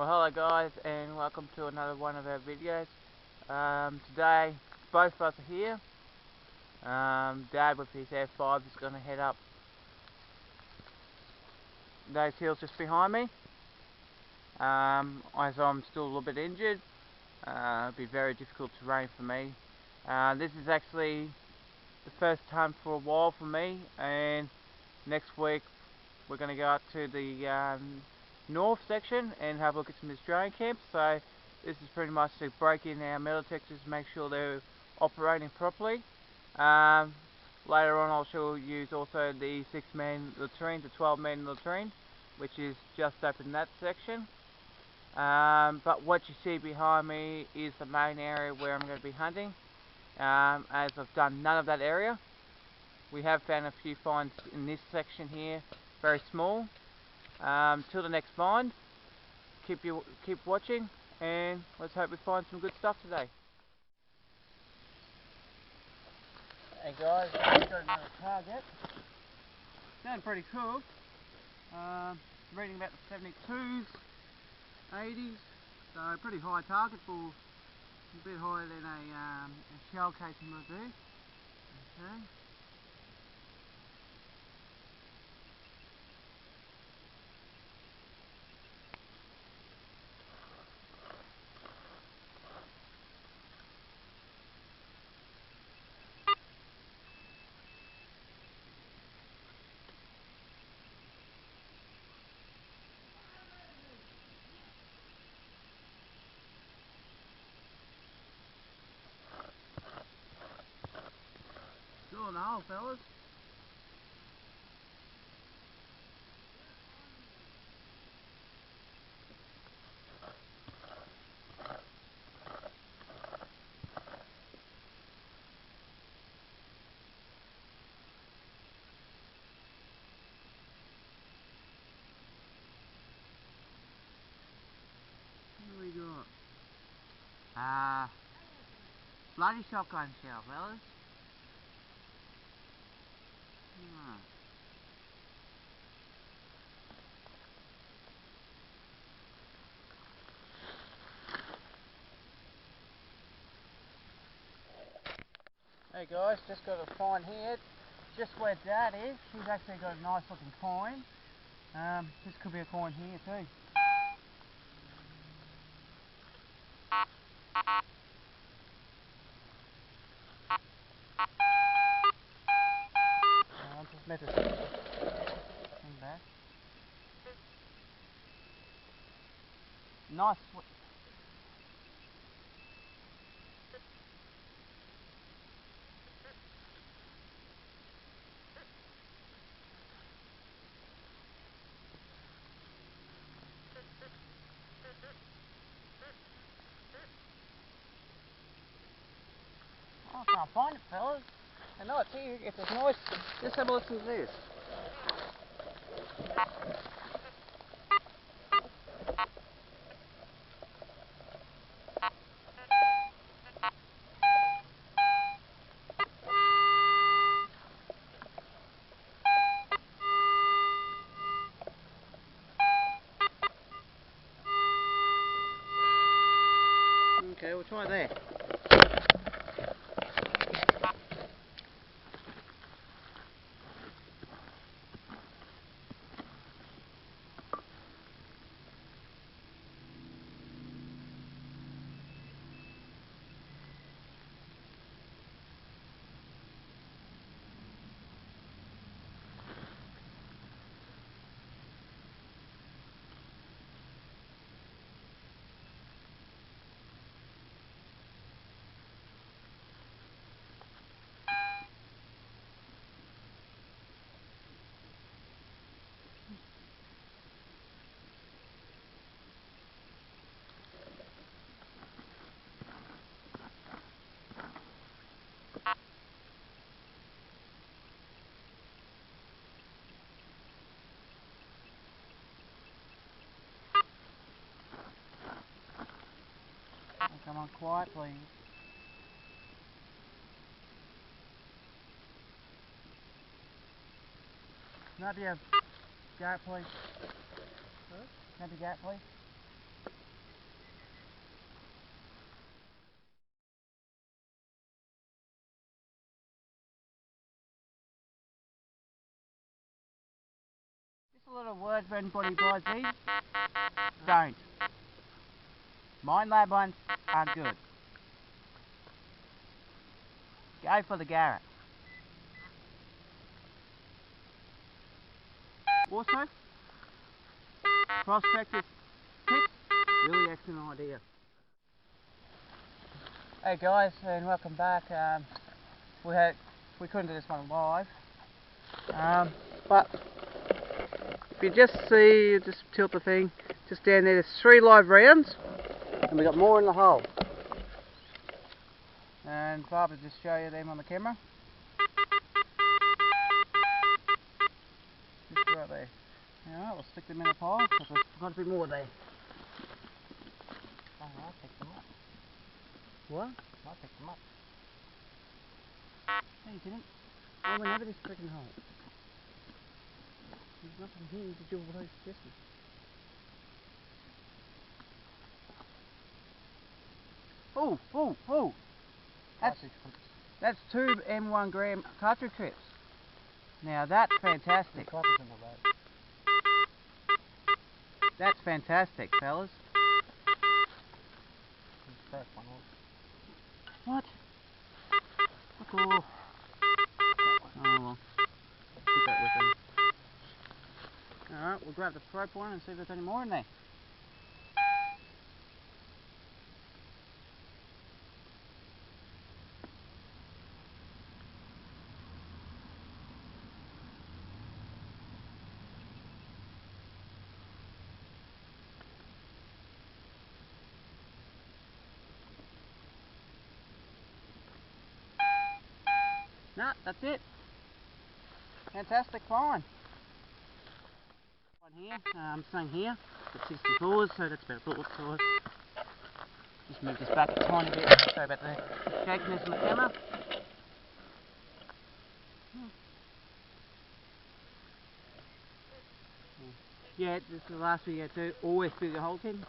Well, hello guys, and welcome to another one of our videos. Today, both of us are here. Dad with his F5 is going to head up those hills just behind me. As I'm still a little bit injured, it'll be very difficult terrain for me. This is actually the first time for a while for me, and next week we're going to go up to the north section and have a look at some Australian camps. So this is pretty much to break in our metal detectors, make sure they're operating properly. Later on I'll show you also the 6-man latrine, the 12-man latrine, which is just up in that section. But what you see behind me is the main area where I'm going to be hunting, as I've done none of that area. We have found a few finds in this section here, very small. Till the next find, keep watching, and let's hope we find some good stuff today. Hey guys, I've got another target. Sounding pretty cool. Reading about the 72s, 80s, so pretty high target, for a bit higher than a shell casing would be. Okay. Still in the hole, fellas. What do we got? Bloody shotgun shell, fellas. Hey guys, just got a find here, just where Dad is. He's actually got a nice looking coin. This could be a coin here too. I just meant to hang back. Nice. I can't find it, fellas. I know it's here. If there's noise, just have a listen to this. Okay, we'll try there. Come on, quiet, please. Can I be a gate, please? Can I be a gate, please? A little word for anybody who buys these. Don't. Mine lab ones aren't good. Go for the Garrett. Also, prospective tips, really excellent idea. Hey guys, and welcome back. We couldn't do this one live, but if you just tilt the thing, just down there, there's 3 live rounds, and we got more in the hole. And Bob will just show you them on the camera. Just right there. Alright, we'll stick them in a pile, because there's got to be more there. Oh, I'll pick them up. What? I'll pick them up. No, you didn't. I went over this freaking hole. There's nothing here to do what I suggested. Oh, oh, oh! That's 2 M1 gram cartridge clips. Now that's fantastic. That's fantastic, fellas. What? Fuck off. Oh well. Keep that with them. Alright, we'll grab the probe one and see if there's any more in there. No, that's it. Fantastic find. One here, same here, got 64s, so that's about a bullet size. Just move this back a tiny bit, sorry about the shakiness on the camera. Yeah, this is the last video too, always fill your holes in.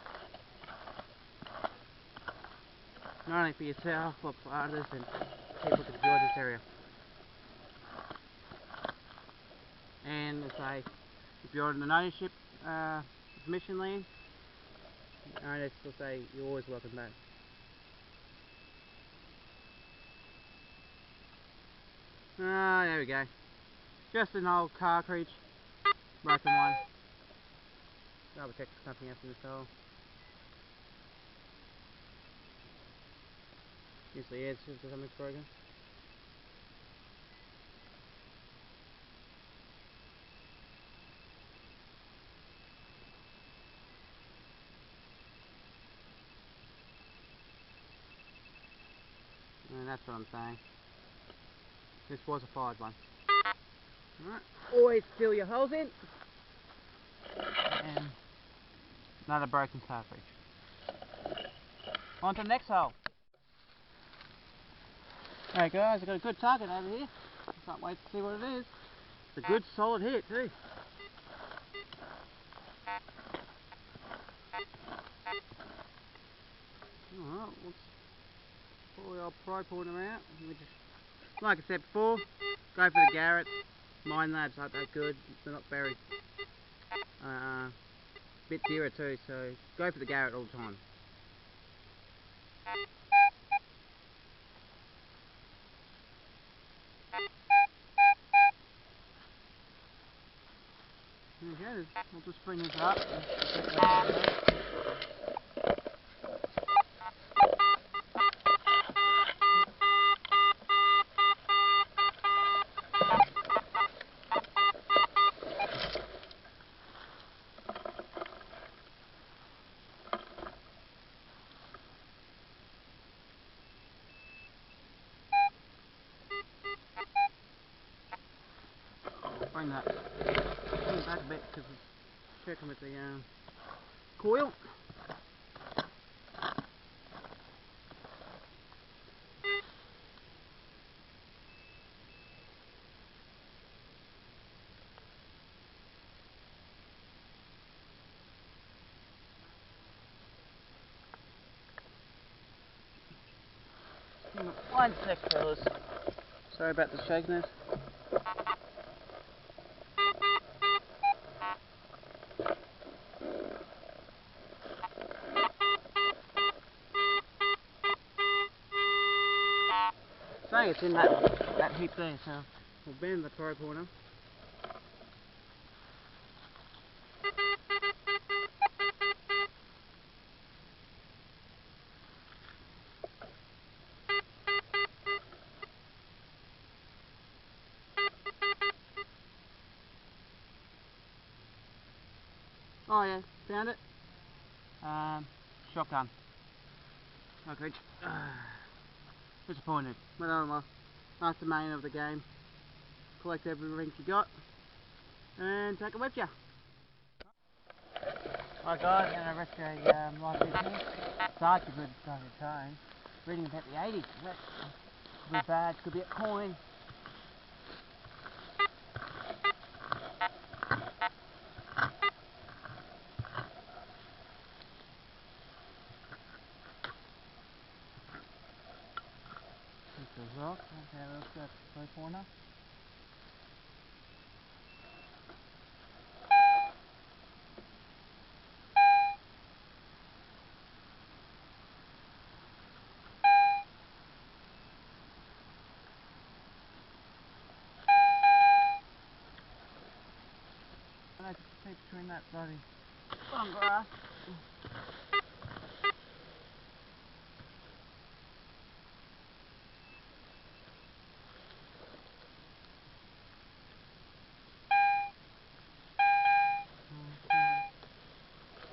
Not only for yourself, but for others and people that enjoy this area. And as I say, if you're on an ownership mission land, owners will say you're always welcome back. Ah, there we go. Just an old cartridge, broken one. Double check there's nothing else in this hole. Usually is, if something's broken. And that's what I'm saying. This was a fired one. Alright, always fill your holes in. And another broken cartridge. On to the next hole. Alright guys, I've got a good target over here. Can't wait to see what it is. It's a good solid hit too. Alright, let's pull the old probe pointer out. We just, like I said before, go for the Garrett. Mine labs aren't that good, they're not very bit dearer too, so go for the Garrett all the time. Okay, we'll just bring this up. Bring it back a bit because it's checking with the coil. One sec, fellas. Sorry about the shakiness. say it's in that heap there, so we'll bend the probe horner. Oh yeah, found it. Shotgun. Okay. Disappointed. But oh well. That's the main of the game. Collect every ring you got and take it with you. Hi guys, and I rescue a live video. Such a good starting time. Reading about the 80s. That could be bad, could be a coin. It's a rock. Okay, let's go to the corner. I have to see between that bloody long grass.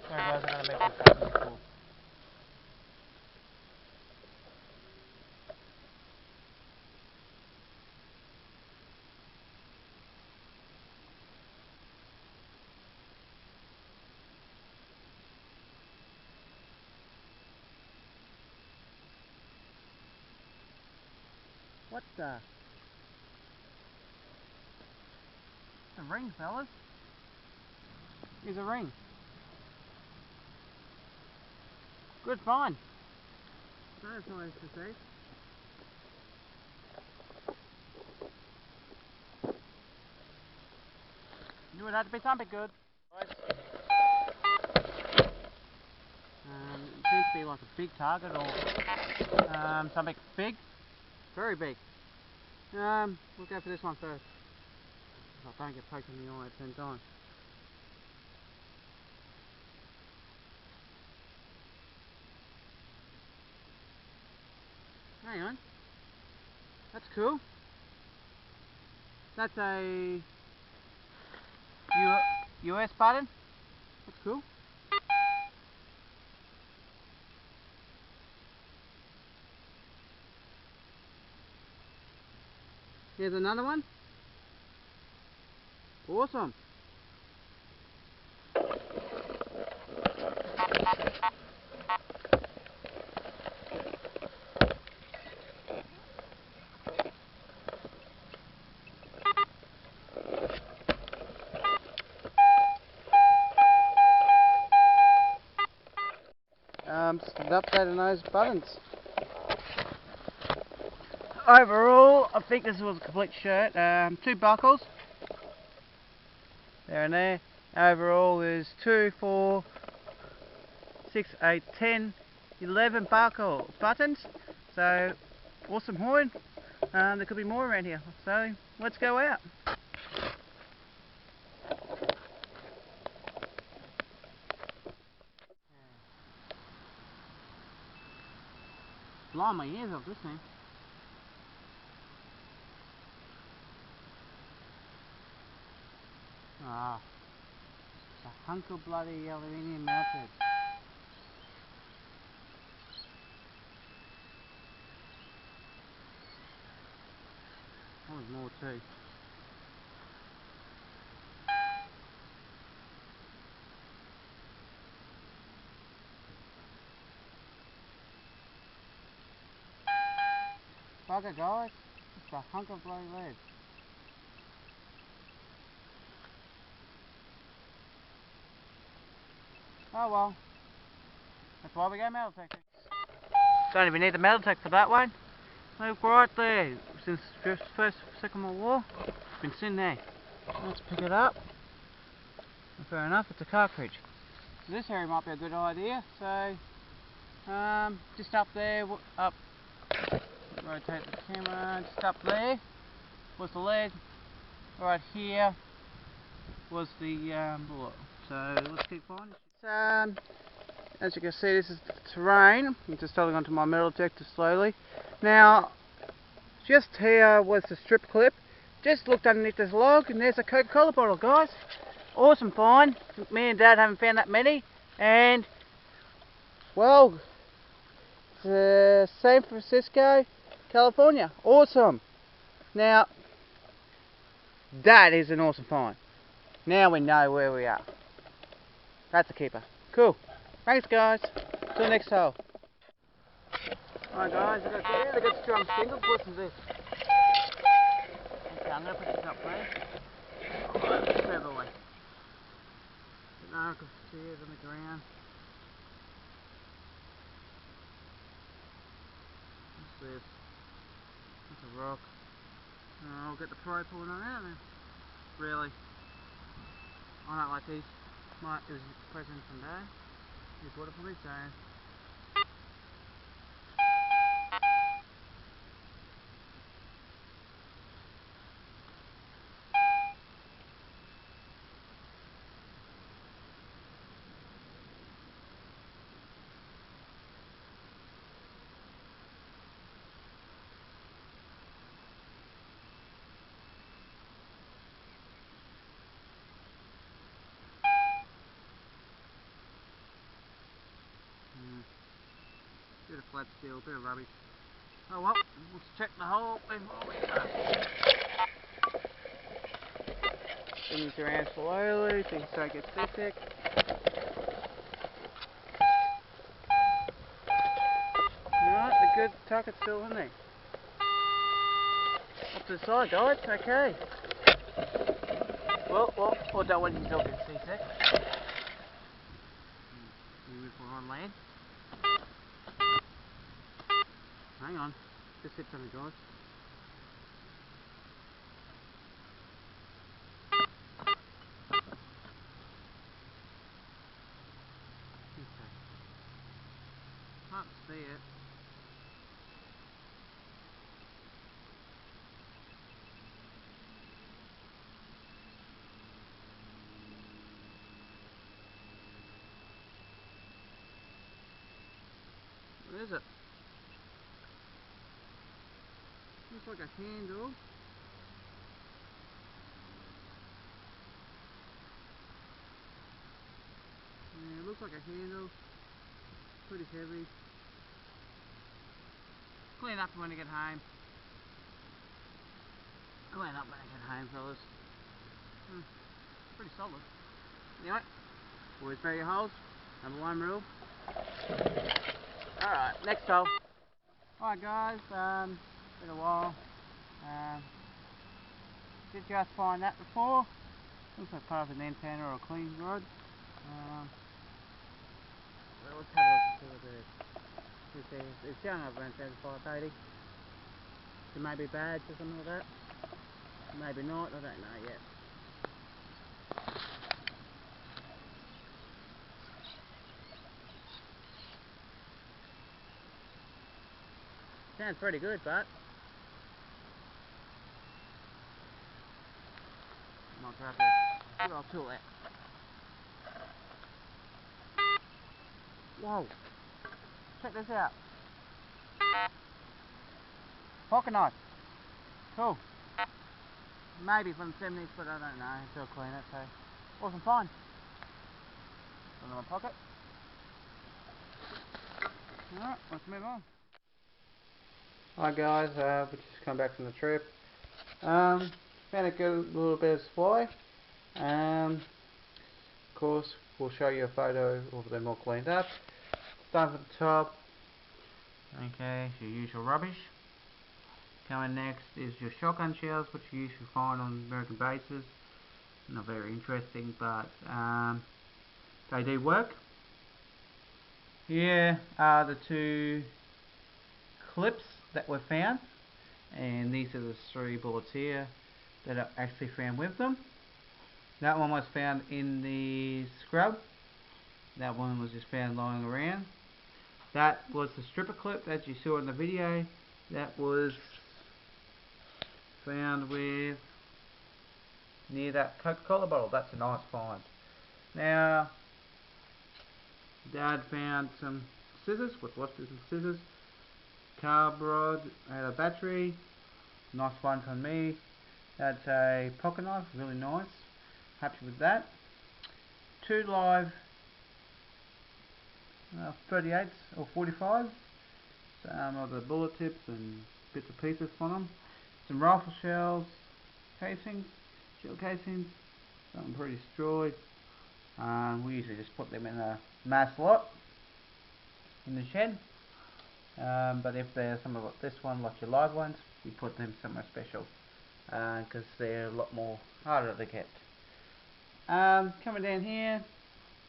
Sorry guys, I'm going to make this happen before. What the? It's a ring, fellas. Here's a ring. Good find. That's nice to see. Knew it had to be something good. It seems to be like a big target or something big. Very big. We'll go for this one first. If I don't get poked in the eye at the same time. Hang on. That's cool. That's a US button. That's cool. Here's another one. Awesome. Just an update on those buttons. Overall, I think this was a complete shirt. 2 buckles. There and there. Overall is 2, 4, 6, 8, 10, 11 buttons. So, awesome horn. There could be more around here. So, let's go out. Blowing my ears off this thing. Ah, it's a hunk of bloody aluminium melted. Oh, there's more too. Bugger guys, it's a hunk of bloody lead. Oh well, that's why we go metal detectors. Don't even need the metal detector for that one. Look right there, since first, Second World War, it's been sitting there. Let's pick it up. And fair enough, it's a cartridge. So this area might be a good idea. So just up there, up rotate the camera. Just up there was the leg. Right here was the bullet. So let's keep going. As you can see, this is the terrain. I'm just holding onto my metal detector slowly. Now, just here was the strip clip. Just looked underneath this log, and there's a Coca-Cola bottle, guys. Awesome find. Me and Dad haven't found that many, and well, it's San Francisco, California. Awesome. Now, that is an awesome find. Now we know where we are. That's a keeper. Cool. Thanks, guys. Till next hole. Alright, guys, I've got a really good strong singles. Listen to this. Okay, I'm going to put this up there. Alright, further away. But now I can see it on the ground. What's this? That's a rock. I'll get the pro pulling on out then. Really. I don't like these. It was a present from Dad. He bought it for me, so. Bit of flat steel, bit of rubbish. Oh well, let's check the hole before we go. Things around slowly, things don't get too thick. Alright, the good tucket's still in there. Up to the side, guys, okay. Well, I don't want you to get seasick. Move on land. Hang on, just hit something, guys. Okay. Can't see it. What is it? Looks like a handle. Yeah, it looks like a handle. Pretty heavy. Clean up when you get home. Clean up when I get home, fellas. Pretty solid. Anyway, always bury your holes. Number one rule. Alright, next hole. Alright guys, been a while. Did just find that before. Looks like part of an antenna or a clean rod. Well, let's have a look at it. It's going over around 75, 80. So maybe bad or something like that. Maybe not, I don't know yet. Sounds pretty good, but I might grab a good old tool out. Whoa! Check this out. Pocket knife. Cool. Maybe from the 70s, but I don't know. Still clean it, so awesome find. Put it in my pocket. Alright, let's move on. Hi guys, we just come back from the trip. Found a good little bit of supply. Of course, we'll show you a photo of them all cleaned up. Start at the top. Okay, your usual rubbish. Coming next is your shotgun shells, which you usually find on American bases. Not very interesting, but they do work. Here are the two clips that were found, and these are the 3 bullets here that are actually found with them. That one was found in the scrub. That one was just found lying around. That was the stripper clip that you saw in the video. that was found with near that Coca-Cola bottle. That's a nice find. Now, Dad found some scissors, what's this, scissors, carb rod, had a battery, nice one from me. That's a pocket knife, really nice, happy with that. 2 live 38s or 45s, some of the bullet tips and bits and pieces from them. Some rifle shells, casings, shell casings, something pretty destroyed. We usually just put them in a mass lot in the shed, but if there's some of this one, like your live ones, we put them somewhere special because they're a lot more harder to get. Coming down here,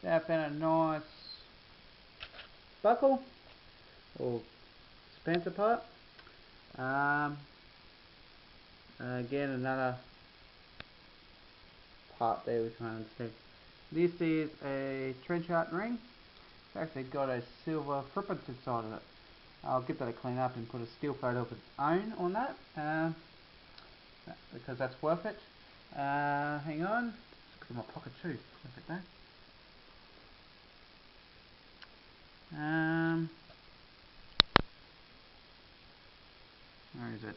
I found a nice buckle or Spencer part. Again, another part there we can't understand. This is a trench heart ring. It's actually got a silver frippet inside of it. I'll give that a clean up and put a still photo of its own on that, because that's worth it. Hang on, it's got in my pocket too. Look at that. Where is it?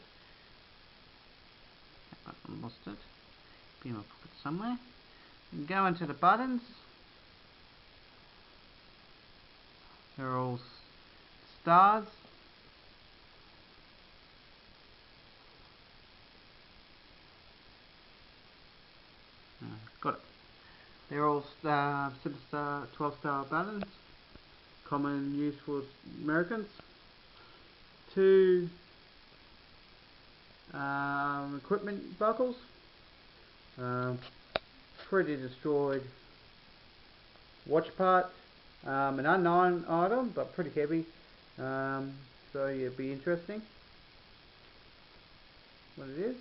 I lost it. Be in my pocket somewhere. And go into the buttons. They're all stars. Got it. They're all 7-star, 12-star buttons. Common use for Americans. 2 equipment buckles. Pretty destroyed watch part. An unknown item, but pretty heavy. So yeah, it'd be interesting what it is.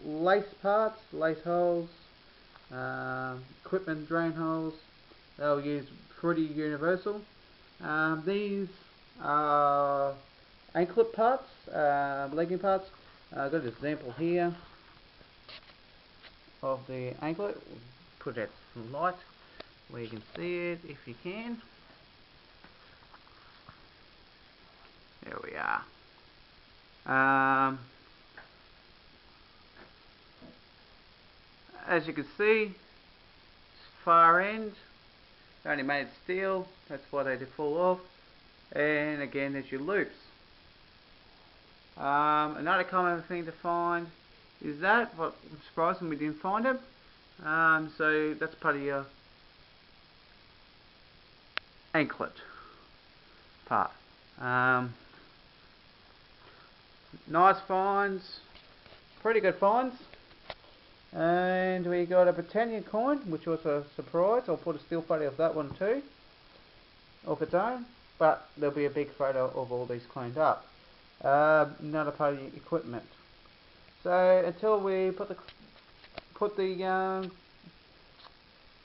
Lace parts, lace holes, equipment drain holes. They'll use pretty universal. These are anklet parts, legging parts. I've got an example here of the anklet. Put out some light where you can see it if you can. There we are. As you can see, far end, only made steel, that's why they did fall off. And again, there's your loops. Another common thing to find is that, what surprising we didn't find it. So that's part of your anklet part. Nice finds, pretty good finds. And we got a Britannia coin, which was a surprise. I'll put a still photo of that one too, of its own, but there'll be a big photo of all these cleaned up. Another part of your equipment. So until we put the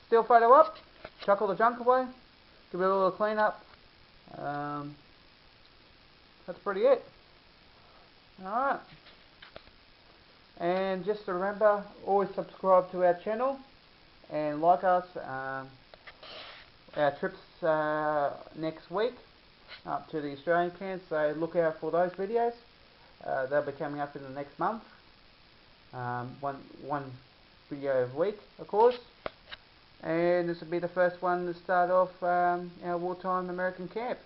still photo up, chuck all the junk away, give it a little clean up. That's pretty it. Alright. And just to remember, always subscribe to our channel and like us. Our trips next week up to the Australian camps, so look out for those videos. They'll be coming up in the next month. One video a week, of course. And this will be the first one to start off our wartime American camp.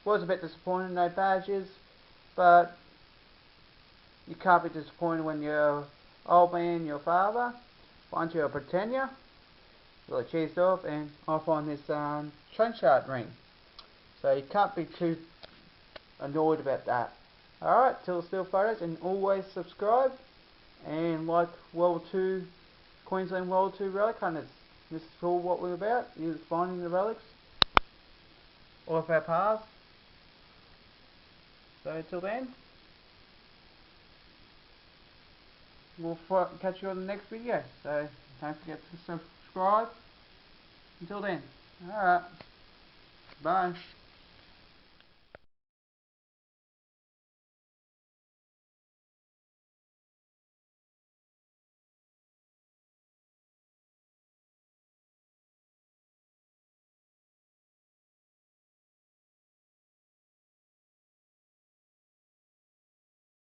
Was a bit disappointed, no badges, but you can't be disappointed when your old man, your father, finds you a Britannia, really cheesed off, and I find this trench heart ring. So you can't be too annoyed about that. Alright, till still photos, and always subscribe and like World War II, Queensland World War II relic hunters. This is all what we're about, is finding the relics of our past. So until then, we'll catch you on the next video. So don't forget to subscribe. Until then, alright. Bye.